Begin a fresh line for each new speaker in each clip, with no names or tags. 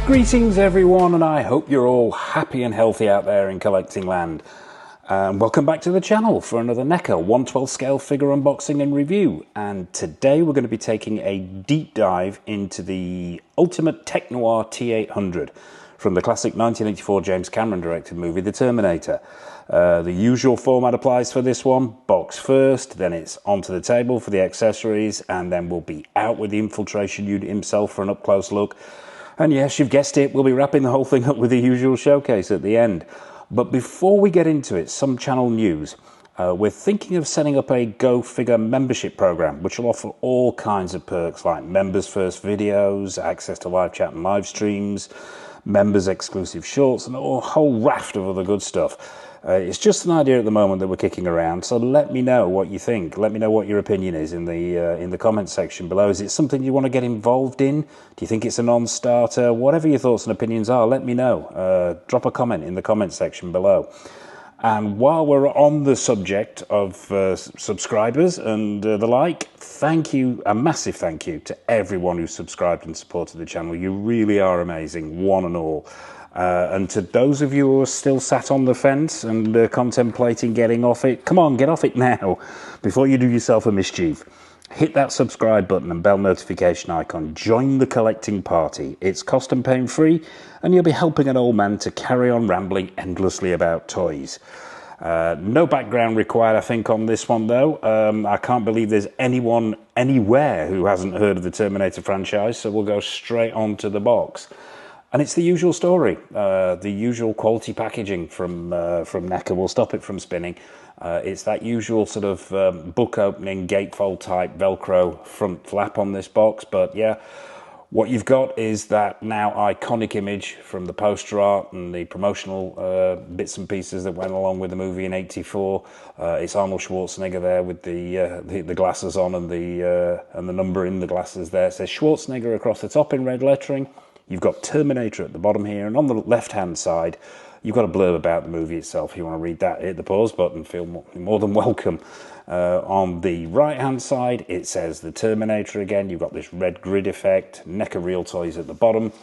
Greetings everyone, and I hope you're all happy and healthy out there in collecting land. Welcome back to the channel for another NECA 1/12 scale figure unboxing and review. And today we're going to be taking a deep dive into the ultimate Tech Noir T800 from the classic 1984 James Cameron directed movie The Terminator. The usual format applies for this one: box first, then it's onto the table for the accessories, and then we'll be out with the infiltration unit himself for an up-close look. And yes, you've guessed it, we'll be wrapping the whole thing up with the usual showcase at the end. But before we get into it, some channel news. We're thinking of setting up a Go Figure membership program, which will offer all kinds of perks like members first videos, access to live chat and live streams, members exclusive shorts, and a whole raft of other good stuff. It's just an idea at the moment that we're kicking around, so let me know what you think. Let me know what your opinion is in the comments section below. Is it something you want to get involved in? Do you think it's a non-starter? Whatever your thoughts and opinions are, let me know. Drop a comment in the comments section below. And while we're on the subject of subscribers and the like, thank you, a massive thank you to everyone who subscribed and supported the channel. You really are amazing, one and all. And to those of you who are still sat on the fence and contemplating getting off it, come on, get off it now, before you do yourself a mischief. Hit that subscribe button and bell notification icon. Join the collecting party. It's cost and pain free, and you'll be helping an old man to carry on rambling endlessly about toys. No background required, I think, on this one, though. I can't believe there's anyone anywhere who hasn't heard of the Terminator franchise, so we'll go straight on to the box. And it's the usual story, the usual quality packaging from NECA will stop it from spinning. It's that usual sort of book opening, gatefold type Velcro front flap on this box. But yeah, what you've got is that now iconic image from the poster art and the promotional bits and pieces that went along with the movie in '84. It's Arnold Schwarzenegger there with the glasses on and the number in the glasses there. It says Schwarzenegger across the top in red lettering. You've got Terminator at the bottom here, and on the left-hand side, you've got a blurb about the movie itself. If you want to read that, hit the pause button, feel more than welcome. On the right-hand side, it says the Terminator again. You've got this red grid effect, NECA Real Toys at the bottom.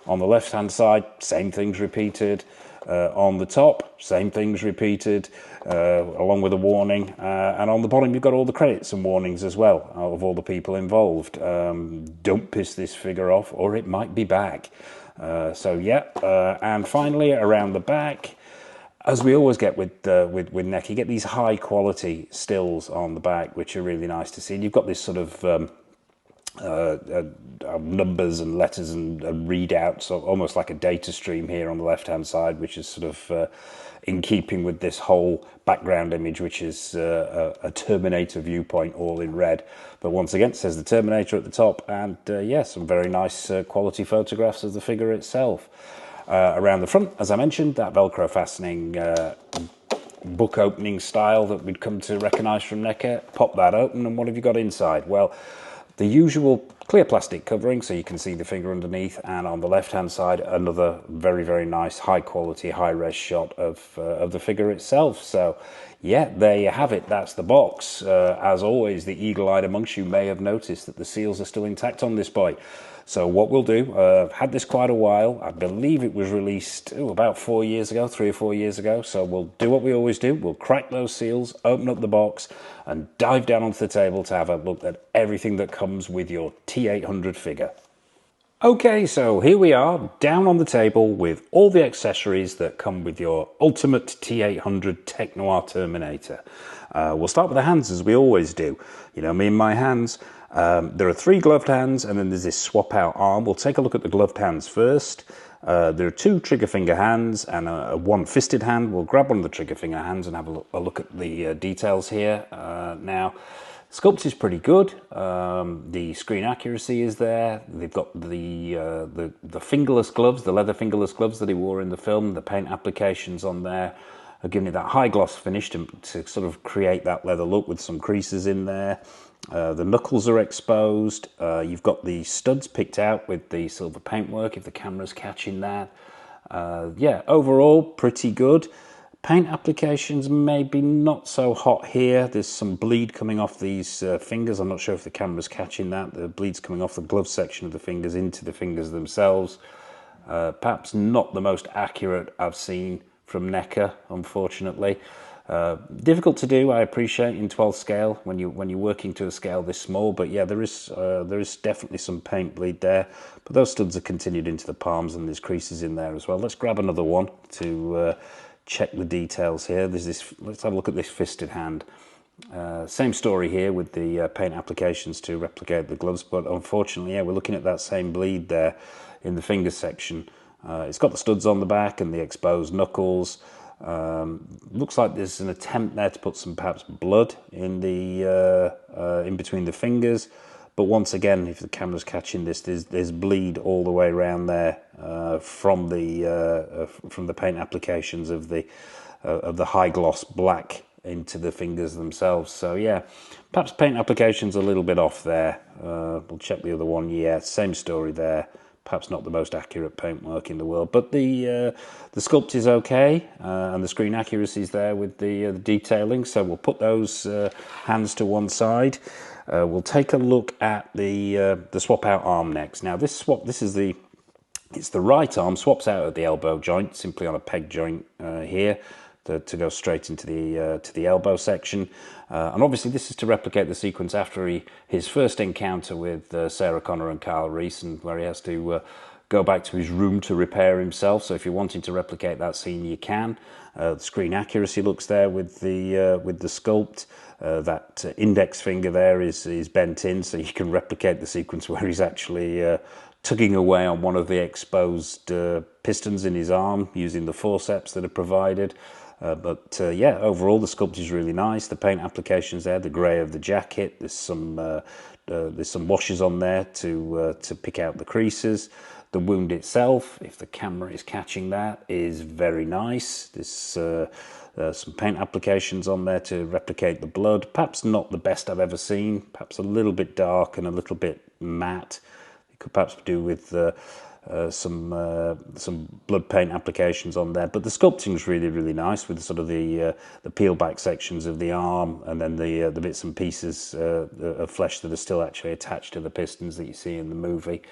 On the left-hand side, same things repeated. On the top, same things repeated, along with a warning. And on the bottom, you've got all the credits and warnings as well of all the people involved. Don't piss this figure off, or it might be back. So yeah, and finally, around the back, as we always get with NECA, you get these high-quality stills on the back, which are really nice to see. And you've got this sort of numbers and letters and readouts, so almost like a data stream here on the left hand side, which is sort of in keeping with this whole background image, which is a Terminator viewpoint all in red. But once again, it says the Terminator at the top, and yeah, some very nice quality photographs of the figure itself. Around the front, as I mentioned, that Velcro fastening book opening style that we'd come to recognise from NECA. Pop that open, and what have you got inside? Well, the usual clear plastic covering so you can see the figure underneath, and on the left hand side another very, very nice high quality high res shot of the figure itself. So yeah, there you have it, that's the box. As always, the eagle-eyed amongst you may have noticed that the seals are still intact on this boy. So what we'll do, I've had this quite a while. I believe it was released about 4 years ago, 3 or 4 years ago. So we'll do what we always do. We'll crack those seals, open up the box, and dive down onto the table to have a look at everything that comes with your T800 figure. Okay, so here we are, down on the table with all the accessories that come with your ultimate T800 Tech Noir Terminator. We'll start with the hands, as we always do. You know me and my hands. There are 3 gloved hands, and then there's this swap out arm. We'll take a look at the gloved hands first. There are 2 trigger finger hands and a 1 fisted hand. We'll grab one of the trigger finger hands and have a look at the details here. Now, sculpt is pretty good. The screen accuracy is there. They've got the fingerless gloves, the leather fingerless gloves that he wore in the film. The paint applications on there are giving it that high gloss finish to sort of create that leather look with some creases in there. The knuckles are exposed. You've got the studs picked out with the silver paintwork, if the camera's catching that. Yeah, overall, pretty good. Paint applications maybe not so hot here. There's some bleed coming off these fingers. I'm not sure if the camera's catching that. The bleed's coming off the glove section of the fingers into the fingers themselves. Perhaps not the most accurate I've seen from NECA, unfortunately. Difficult to do, I appreciate, in 12 scale when you're working to a scale this small. But yeah, there is definitely some paint bleed there. But those studs are continued into the palms, and there's creases in there as well. Let's grab another one to check the details here. Let's have a look at this fisted hand. Same story here with the paint applications to replicate the gloves, but unfortunately, yeah, we're looking at that same bleed there in the finger section. It's got the studs on the back and the exposed knuckles. Looks like there's an attempt there to put some perhaps blood in the in between the fingers, but once again, if the camera's catching this, there's bleed all the way around there from the paint applications of the high gloss black into the fingers themselves. So yeah, perhaps paint application's a little bit off there. We'll check the other one. Yeah, same story there. Perhaps not the most accurate paintwork in the world, but the sculpt is okay, and the screen accuracy is there with the detailing. So we'll put those hands to one side. We'll take a look at the swap out arm next. Now it's the right arm, swaps out at the elbow joint, simply on a peg joint here. To go straight into the elbow section, and obviously this is to replicate the sequence after his first encounter with Sarah Connor and Kyle Reese, and where he has to go back to his room to repair himself. So if you're wanting to replicate that scene, you can. The screen accuracy looks there with the sculpt. That index finger there is bent in, so you can replicate the sequence where he's actually tugging away on one of the exposed pistons in his arm using the forceps that are provided. Yeah, overall the sculpt is really nice. The paint applications there, the grey of the jacket. There's some washes on there to pick out the creases. The wound itself, if the camera is catching that, is very nice. There's some paint applications on there to replicate the blood. Perhaps not the best I've ever seen. Perhaps a little bit dark and a little bit matte. It could perhaps do with some blood paint applications on there, but the sculpting is really nice with sort of the peel back sections of the arm, and then the bits and pieces of flesh that are still actually attached to the pistons that you see in the movie.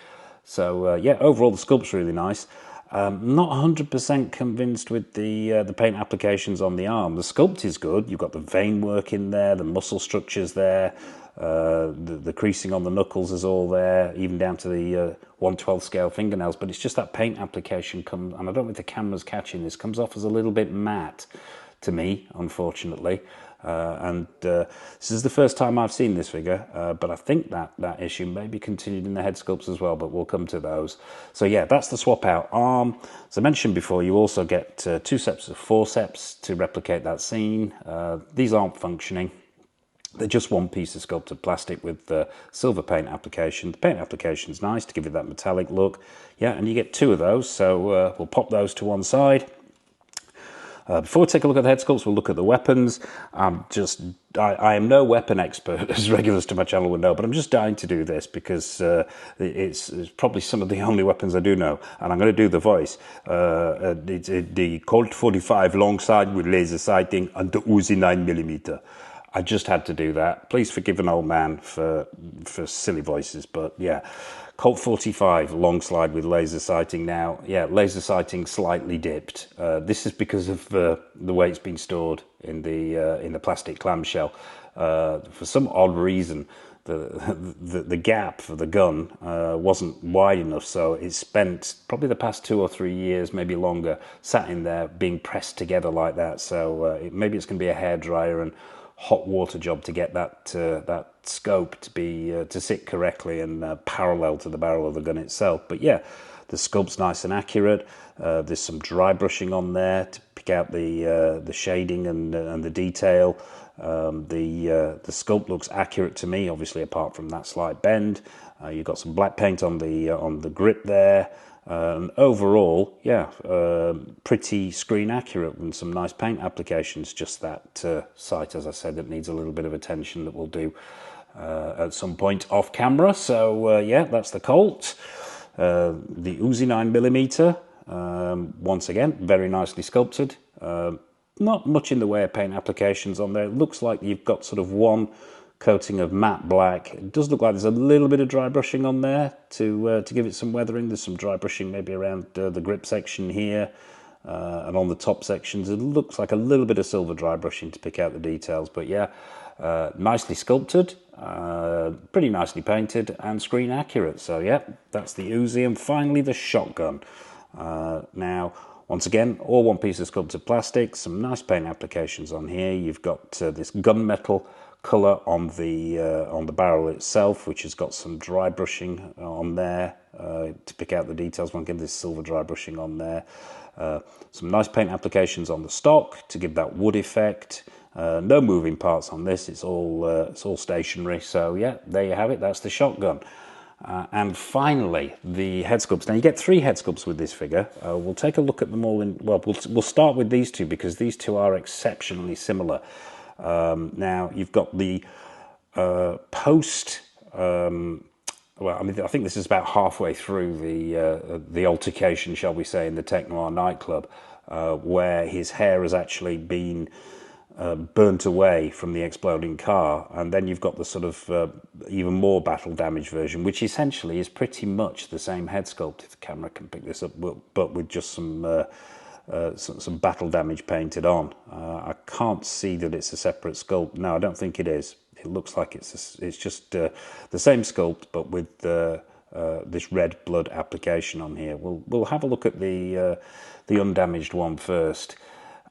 So yeah, overall the sculpt's really nice. Not 100% convinced with the paint applications on the arm. The sculpt is good. You've got the vein work in there, the muscle structures there. The creasing on the knuckles is all there, even down to the 1/12 scale fingernails, but it's just that paint application and I don't know if the camera's catching this, comes off as a little bit matte to me, unfortunately. This is the first time I've seen this figure, but I think that issue may be continued in the head sculpts as well, but we'll come to those. So yeah, that's the swap out arm. As I mentioned before, you also get 2 sets of forceps to replicate that scene. These aren't functioning. They're just one piece of sculpted plastic with silver paint application. The paint application is nice to give it that metallic look. Yeah, and you get 2 of those, so we'll pop those to one side. Before we take a look at the head sculpts, we'll look at the weapons. I am no weapon expert, as regulars to my channel will know, but I'm just dying to do this because it's probably some of the only weapons I do know, and I'm going to do the voice. It's the Colt 45 long sight with laser sighting and the Uzi 9mm. I just had to do that. Please forgive an old man for silly voices, but yeah. Colt 45 long slide with laser sighting now. Yeah, laser sighting slightly dipped. This is because of the way it's been stored in the plastic clamshell. For some odd reason, the gap for the gun wasn't wide enough, so it spent probably the past 2 or 3 years, maybe longer, sat in there being pressed together like that. So maybe it's going to be a hairdryer and hot water job to get that scope to sit correctly and parallel to the barrel of the gun itself. But yeah, the sculpt's nice and accurate. There's some dry brushing on there to pick out the shading and the detail. The sculpt looks accurate to me, obviously apart from that slight bend. You've got some black paint on the grip there. Overall, yeah, pretty screen accurate and some nice paint applications. Just that sight, as I said, that needs a little bit of attention that we'll do at some point off camera. So yeah, that's the Colt. The Uzi 9mm, once again, very nicely sculpted. Not much in the way of paint applications on there. It looks like you've got sort of one coating of matte black. It does look like there's a little bit of dry brushing on there to give it some weathering. There's some dry brushing maybe around the grip section here and on the top sections. It looks like a little bit of silver dry brushing to pick out the details, but yeah, nicely sculpted, pretty nicely painted and screen accurate. So yeah, that's the Uzi. And finally the shotgun. Now, once again, all one piece of sculpted plastic, some nice paint applications on here. You've got this gunmetal colour on the barrel itself, which has got some dry brushing on there to pick out the details. Once again, this silver dry brushing on there. Some nice paint applications on the stock to give that wood effect. No moving parts on this. It's all stationary. So yeah, there you have it. That's the shotgun. And finally, the head sculpts. Now, you get 3 head sculpts with this figure. We'll take a look at them all in... Well, we'll start with these 2 because these 2 are exceptionally similar. Now, you've got the post... well, I mean, I think this is about halfway through the altercation, shall we say, in the Tech Noir nightclub, where his hair has actually been... burnt away from the exploding car, and then you've got the sort of even more battle damage version, which essentially is pretty much the same head sculpt, if the camera can pick this up, but with just some battle damage painted on. I can't see that it's a separate sculpt. No, I don't think it is. It looks like it's just the same sculpt, but with this red blood application on here. We'll have a look at the undamaged one first.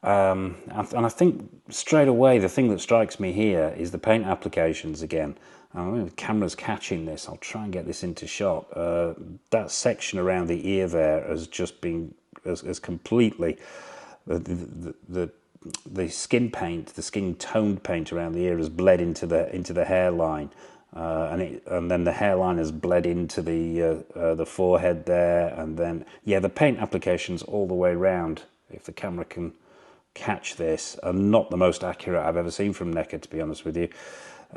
And I think straight away the thing that strikes me here is the paint applications again. The camera's catching this. I'll try and get this into shot. That section around the ear there has just been as completely the skin paint, the skin toned paint around the ear has bled into the hairline. And then the hairline has bled into the forehead there, and then yeah, the paint applications all the way around. If the camera can catch this, are not the most accurate I've ever seen from NECA, to be honest with you.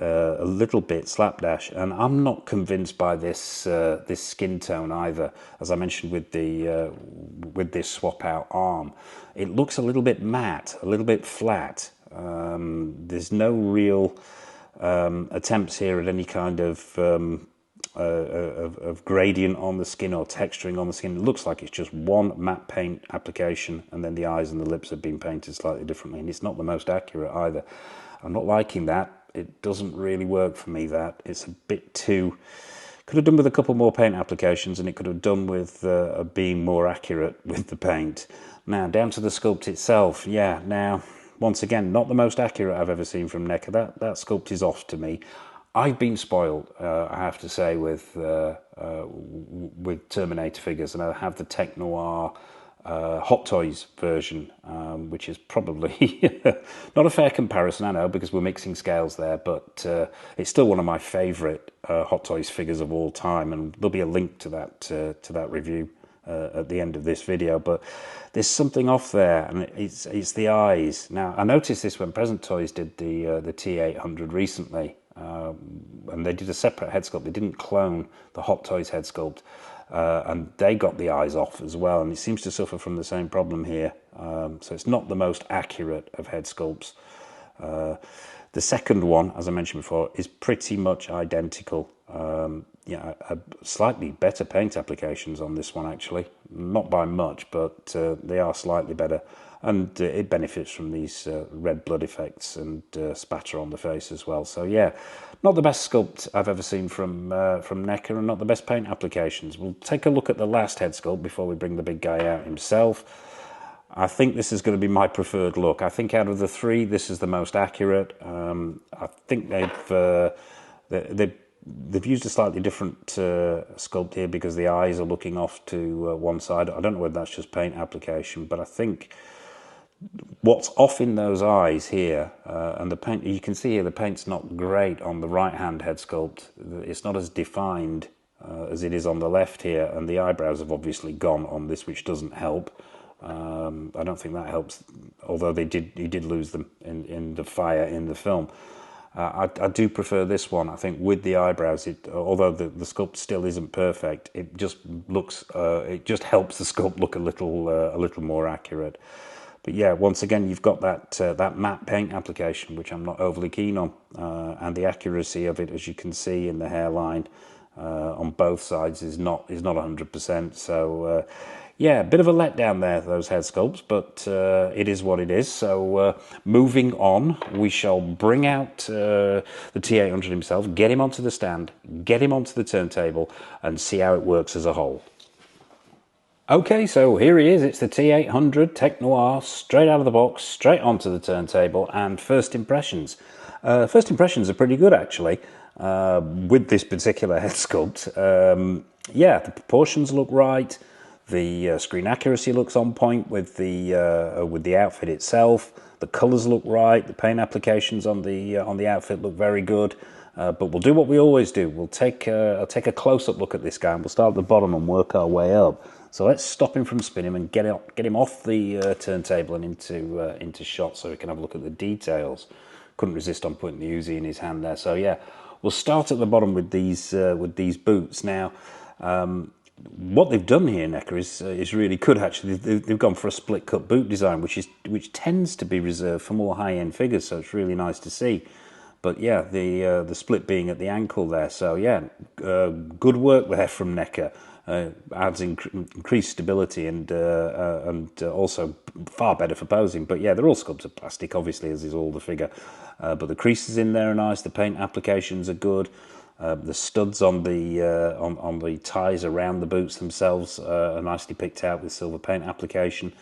A little bit slapdash, and I'm not convinced by this this skin tone either. As I mentioned with this swap out arm, it looks a little bit matte, a little bit flat. There's no real attempts here at any kind of gradient on the skin or texturing on the skin. It looks like it's just one matte paint application, and then the eyes and the lips have been painted slightly differently, and it's not the most accurate either. I'm not liking that. It doesn't really work for me, that. It's a bit too... Could have done with a couple more paint applications, and it could have done with being more accurate with the paint. Now, down to the sculpt itself. Yeah, now, once again, not the most accurate I've ever seen from NECA. That sculpt is off to me. I've been spoiled, I have to say, with Terminator figures, and I have the Tech Noir Hot Toys version, which is probably not a fair comparison, I know, because we're mixing scales there, but it's still one of my favourite Hot Toys figures of all time, and there'll be a link to that review at the end of this video. But there's something off there, and it's the eyes. Now, I noticed this when Present Toys did the T800 recently. And they did a separate head sculpt. They didn't clone the Hot Toys head sculpt, and they got the eyes off as well, and it seems to suffer from the same problem here. So it's not the most accurate of head sculpts. The second one, as I mentioned before, is pretty much identical. Yeah, slightly better paint applications on this one, actually. Not by much, but they are slightly better. And it benefits from these red blood effects and spatter on the face as well. So yeah, not the best sculpt I've ever seen from NECA, and not the best paint applications. We'll take a look at the last head sculpt before we bring the big guy out himself. I think this is going to be my preferred look. I think out of the 3, this is the most accurate. I think they've used a slightly different sculpt here because the eyes are looking off to one side. I don't know whether that's just paint application, but I think what's off in those eyes here, and the paint, you can see here the paint's not great on the right hand head sculpt. It's not as defined as it is on the left here, and the eyebrows have obviously gone on this, which doesn't help. I don't think that helps, although he did lose them in the fire in the film. I do prefer this one. I think with the eyebrows, although the sculpt still isn't perfect, it just looks it just helps the sculpt look a little more accurate. But yeah, once again, you've got that that matte paint application, which I'm not overly keen on, and the accuracy of it, as you can see in the hairline on both sides, is not 100%. So yeah, a bit of a letdown there, those head sculpts, but it is what it is. So moving on, we shall bring out the T800 himself, get him onto the stand, get him onto the turntable, and see how it works as a whole. Okay, so here he is. It's the T800 Tech Noir, straight out of the box, straight onto the turntable, and first impressions. First impressions are pretty good, actually, with this particular head sculpt. Yeah, the proportions look right. The screen accuracy looks on point with the outfit itself. The colours look right. The paint applications on the outfit look very good. But we'll do what we always do. I'll take a close-up look at this guy, and we'll start at the bottom and work our way up. So let's stop him from spinning and get him off the turntable and into shot, so we can have a look at the details. Couldn't resist on putting the Uzi in his hand there. So yeah, we'll start at the bottom with these boots. Now, what they've done here, NECA, is really good. Actually, they've gone for a split cut boot design, which tends to be reserved for more high-end figures. So it's really nice to see. But yeah, the split being at the ankle there. So yeah, good work there from NECA. Adds increased stability and also far better for posing. But yeah, they're all sculpted plastic, obviously, as is all the figure. But the creases in there are nice. The paint applications are good. The studs on the ties around the boots themselves are nicely picked out with silver paint application.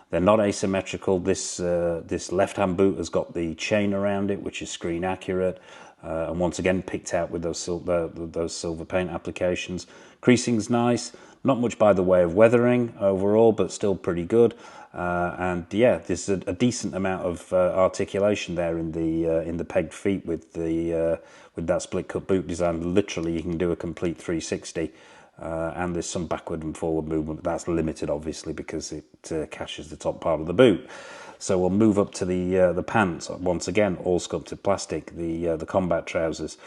They're not asymmetrical. This left-hand boot has got the chain around it, which is screen accurate, and once again picked out with those silver paint applications. Creasing's nice. Not much by the way of weathering overall, but still pretty good. And yeah, there's a decent amount of articulation there in the pegged feet with that split cut boot design. Literally, you can do a complete 360. And there's some backward and forward movement, but that's limited, obviously, because it caches the top part of the boot. So we'll move up to the pants. Once again, all sculpted plastic. The combat trousers,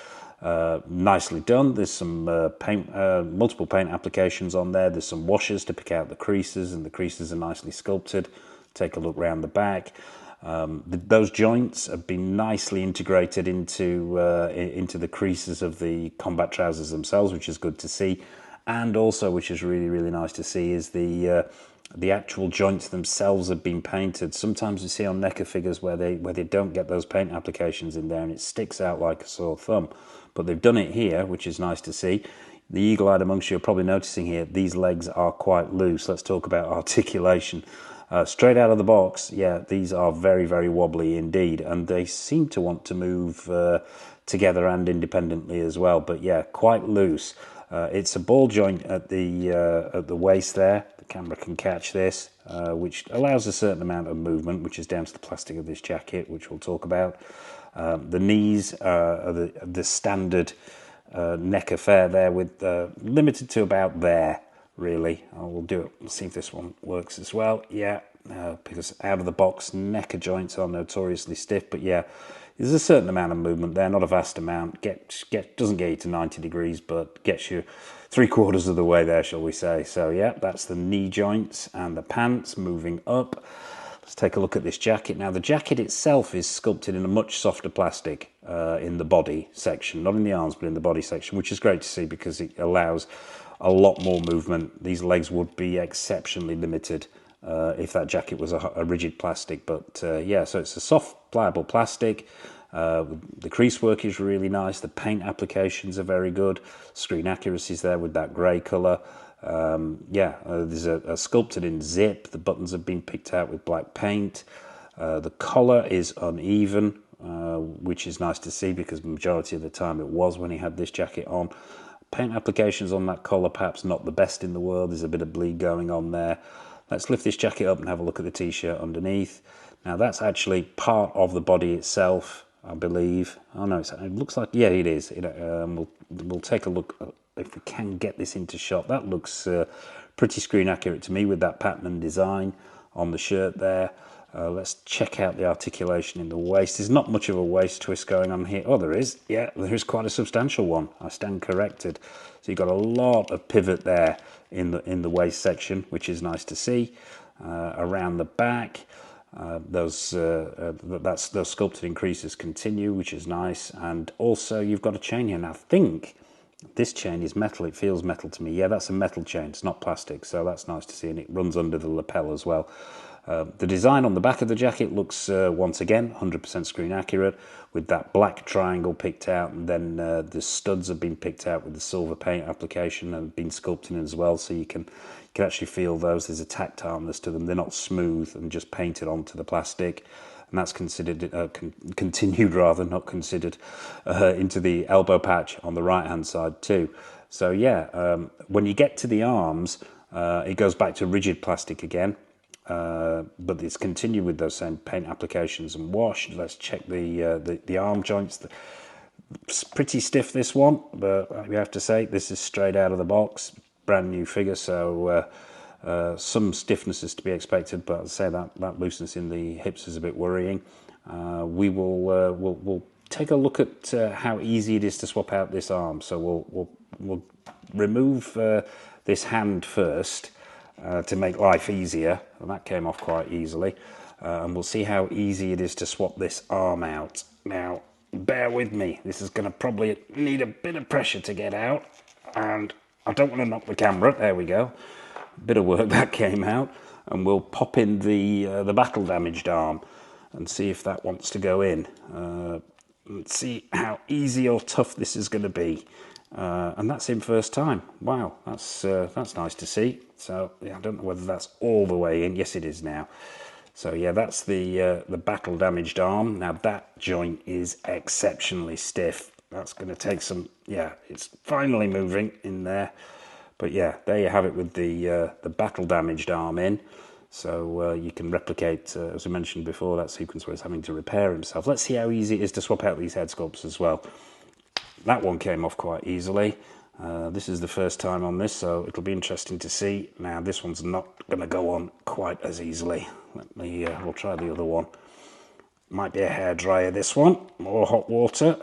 nicely done. There's some multiple paint applications on there. There's some washers to pick out the creases, and the creases are nicely sculpted. Take a look round the back. Those joints have been nicely integrated into the creases of the combat trousers themselves, which is good to see. And also, which is really, really nice to see, is the actual joints themselves have been painted. Sometimes you see on NECA figures where they don't get those paint applications in there and it sticks out like a sore thumb. But they've done it here, which is nice to see. The eagle-eyed amongst you are probably noticing here, these legs are quite loose. Let's talk about articulation. Straight out of the box, yeah, these are very, very wobbly indeed. And they seem to want to move together and independently as well. But yeah, quite loose. It's a ball joint at the waist there. The camera can catch this, which allows a certain amount of movement, which is down to the plastic of this jacket, which we'll talk about. The knees are the standard NECA fare there, with limited to about there, really. We'll do it. We'll see if this one works as well. Yeah, because out of the box, NECA joints are notoriously stiff, but yeah, there's a certain amount of movement there, not a vast amount. Doesn't get you to 90 degrees, but gets you 3/4 of the way there, shall we say. So yeah, that's the knee joints and the pants. Moving up, let's take a look at this jacket. Now, the jacket itself is sculpted in a much softer plastic in the body section, not in the arms, but in the body section, which is great to see because it allows a lot more movement. These legs would be exceptionally limited if that jacket was a rigid plastic. But yeah, so it's a soft, pliable plastic. The crease work is really nice. The paint applications are very good. Screen accuracy's there with that grey colour. Yeah, there's a sculpted in zip. The buttons have been picked out with black paint. The collar is uneven, which is nice to see because the majority of the time it was when he had this jacket on. Paint applications on that collar perhaps not the best in the world. There's a bit of bleed going on there. Let's lift this jacket up and have a look at the t-shirt underneath. Now that's actually part of the body itself, I believe. Oh no, it looks like, yeah, it is. We'll take a look if we can get this into shot. That looks pretty screen accurate to me with that pattern and design on the shirt there. Let's check out the articulation in the waist. There's not much of a waist twist going on here. Oh, there is. Yeah, there is quite a substantial one. I stand corrected. So you've got a lot of pivot there in the waist section, which is nice to see. Around the back, Those sculpted increases continue, which is nice. And also you've got a chain here. And I think this chain is metal. It feels metal to me. Yeah, that's a metal chain. It's not plastic, so that's nice to see. And it runs under the lapel as well. The design on the back of the jacket looks, once again, 100% screen accurate, with that black triangle picked out, and then the studs have been picked out with the silver paint application and been sculpted in as well, so you can actually feel those. There's a tactileness to them. They're not smooth and just painted onto the plastic. And that's considered, continued rather, not considered, into the elbow patch on the right-hand side too. So yeah, when you get to the arms, it goes back to rigid plastic again. But it's continued with those same paint applications and wash. Let's check the arm joints. It's pretty stiff, this one, but we have to say this is straight out of the box, brand new figure, so some stiffness is to be expected. But I'd say that looseness in the hips is a bit worrying. We'll take a look at how easy it is to swap out this arm. So we'll remove this hand first. To make life easier, and that came off quite easily, and we'll see how easy it is to swap this arm out. Now, bear with me, this is going to probably need a bit of pressure to get out, and I don't want to knock the camera. There we go, a bit of work that came out, and we'll pop in the battle damaged arm and see if that wants to go in. Let's see how easy or tough this is going to be. And that's in first time. Wow, that's nice to see. So yeah, I don't know whether that's all the way in. Yes, it is now. So yeah, that's the battle damaged arm. Now that joint is exceptionally stiff. That's going to take some. Yeah, it's finally moving in there. But yeah, there you have it with the battle damaged arm in. So you can replicate, as I mentioned before, that sequence where he's having to repair himself. Let's see how easy it is to swap out these head sculpts as well. That one came off quite easily. This is the first time on this, so it'll be interesting to see. Now, this one's not going to go on quite as easily. We'll try the other one. Might be a hairdryer, this one. More hot water.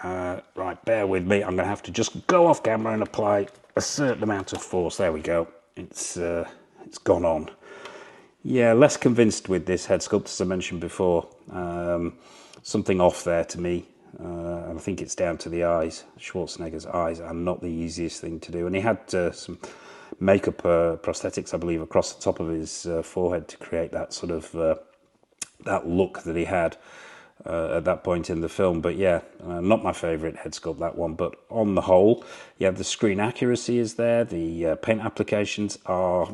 Right, bear with me. I'm going to have to just go off camera and apply a certain amount of force. There we go. It's gone on. Yeah, less convinced with this head sculpt, as I mentioned before. Something off there to me. And I think it's down to the eyes. Schwarzenegger's eyes are not the easiest thing to do. And he had some makeup prosthetics, I believe, across the top of his forehead to create that sort of that look that he had at that point in the film. But yeah, not my favourite head sculpt, that one. But on the whole, yeah, the screen accuracy is there. The paint applications are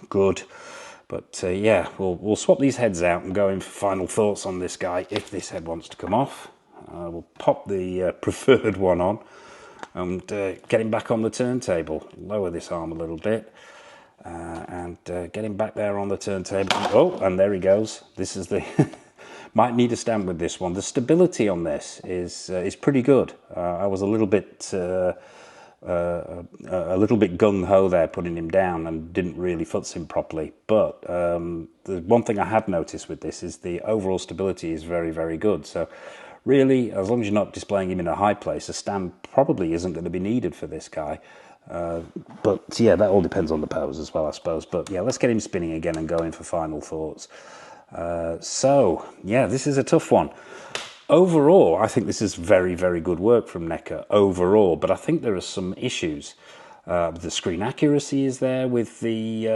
good. But yeah, we'll swap these heads out and go in for final thoughts on this guy if this head wants to come off. We'll pop the preferred one on and get him back on the turntable. Lower this arm a little bit and get him back there on the turntable. Oh, and there he goes. This is the... Might need a stand with this one. The stability on this is pretty good. I was a little bit gung-ho there putting him down and didn't really futz him properly. But the one thing I have noticed with this is the overall stability is very, very good. So really, as long as you're not displaying him in a high place, a stand probably isn't going to be needed for this guy. But yeah, that all depends on the pose as well, I suppose. But yeah, let's get him spinning again and go in for final thoughts. So yeah, this is a tough one. Overall, I think this is very, very good work from NECA overall, but I think there are some issues. The screen accuracy is there with the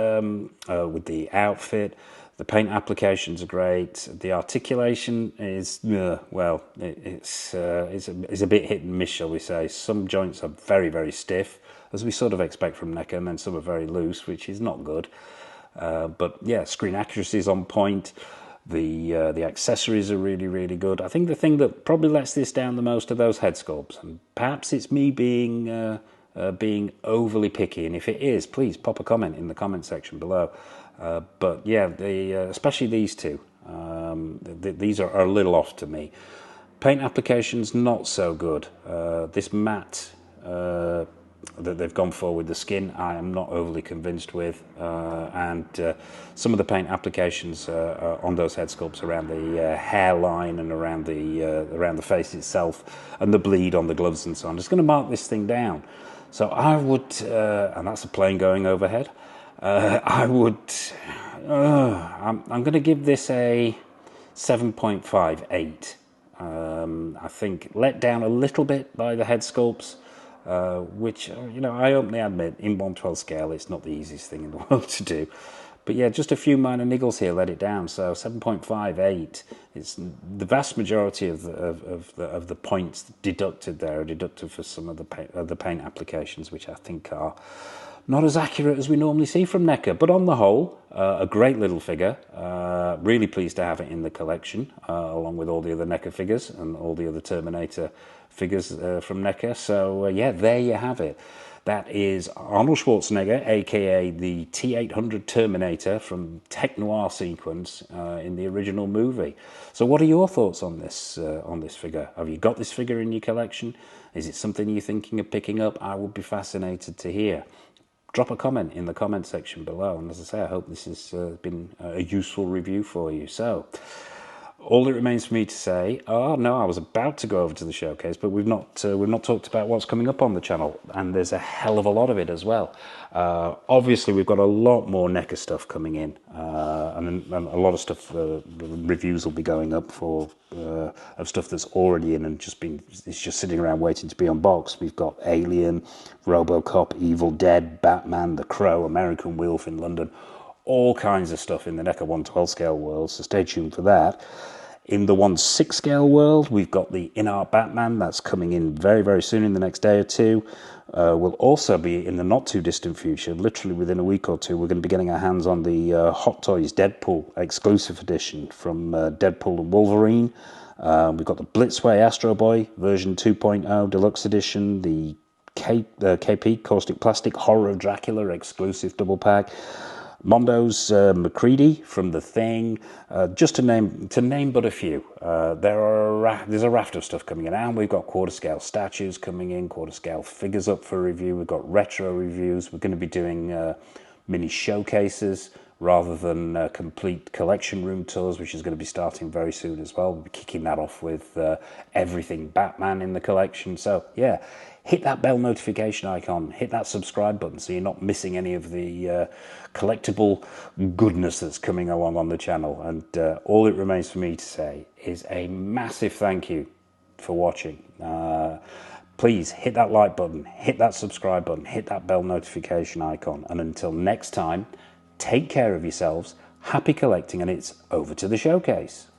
outfit. The paint applications are great. The articulation is, well, it's a bit hit and miss, shall we say. Some joints are very, very stiff, as we sort of expect from NECA, and then some are very loose, which is not good. But yeah, screen accuracy is on point. The accessories are really, really good. I think the thing that probably lets this down the most are those head sculpts, and perhaps it's me being overly picky. And if it is, please pop a comment in the comment section below. But yeah, especially these two, these are a little off to me. Paint applications not so good. This matte that they've gone for with the skin, I am not overly convinced with, and some of the paint applications on those head sculpts around the hairline and around the face itself, and the bleed on the gloves and so on. I'm just going to mark this thing down. So I would, and that's a plane going overhead. I would, I'm going to give this a 7.58. I think let down a little bit by the head sculpts, which, I openly admit, in 1/12 scale, it's not the easiest thing in the world to do. But yeah, just a few minor niggles here let it down. So 7.58. It's the vast majority of the points deducted there are deducted for some of the paint applications, which I think are not as accurate as we normally see from NECA. But on the whole, a great little figure. Really pleased to have it in the collection, along with all the other NECA figures and all the other Terminator figures from NECA. So yeah, there you have it. That is Arnold Schwarzenegger, aka the T800 Terminator from Tech Noir sequence in the original movie. So what are your thoughts on this figure? Have you got this figure in your collection? Is it something you're thinking of picking up? I would be fascinated to hear. Drop a comment in the comment section below, and as I say, I hope this has been a useful review for you. So, all that remains for me to say, oh no, I was about to go over to the showcase, but we've not talked about what's coming up on the channel, and there's a hell of a lot of it as well. Obviously, we've got a lot more NECA stuff coming in, and a lot of stuff. Reviews will be going up for of stuff that's already in and it's just sitting around waiting to be unboxed. We've got Alien, RoboCop, Evil Dead, Batman, The Crow, American Werewolf in London. All kinds of stuff in the NECA 1/12 scale world, so stay tuned for that. In the 1/6 scale world, we've got the In-Art Batman that's coming in very, very soon in the next day or two. We'll also be in the not too distant future, literally within a week or two, we're going to be getting our hands on the Hot Toys Deadpool exclusive edition from Deadpool and Wolverine. We've got the Blitzway Astro Boy version 2.0 deluxe edition, the KP Caustic Plastic Horror of Dracula exclusive double pack. Mondo's McCready from The Thing, just to name but a few. There's a raft of stuff coming in, and we've got quarter scale statues coming in, quarter scale figures up for review. We've got retro reviews. We're going to be doing mini showcases rather than complete collection room tours, which is going to be starting very soon as well. We'll be kicking that off with everything Batman in the collection. So yeah, hit that bell notification icon, hit that subscribe button so you're not missing any of the collectible goodness that's coming along on the channel. And all it remains for me to say is a massive thank you for watching. Please hit that like button, hit that subscribe button, hit that bell notification icon. And until next time, take care of yourselves, happy collecting, and it's over to the showcase.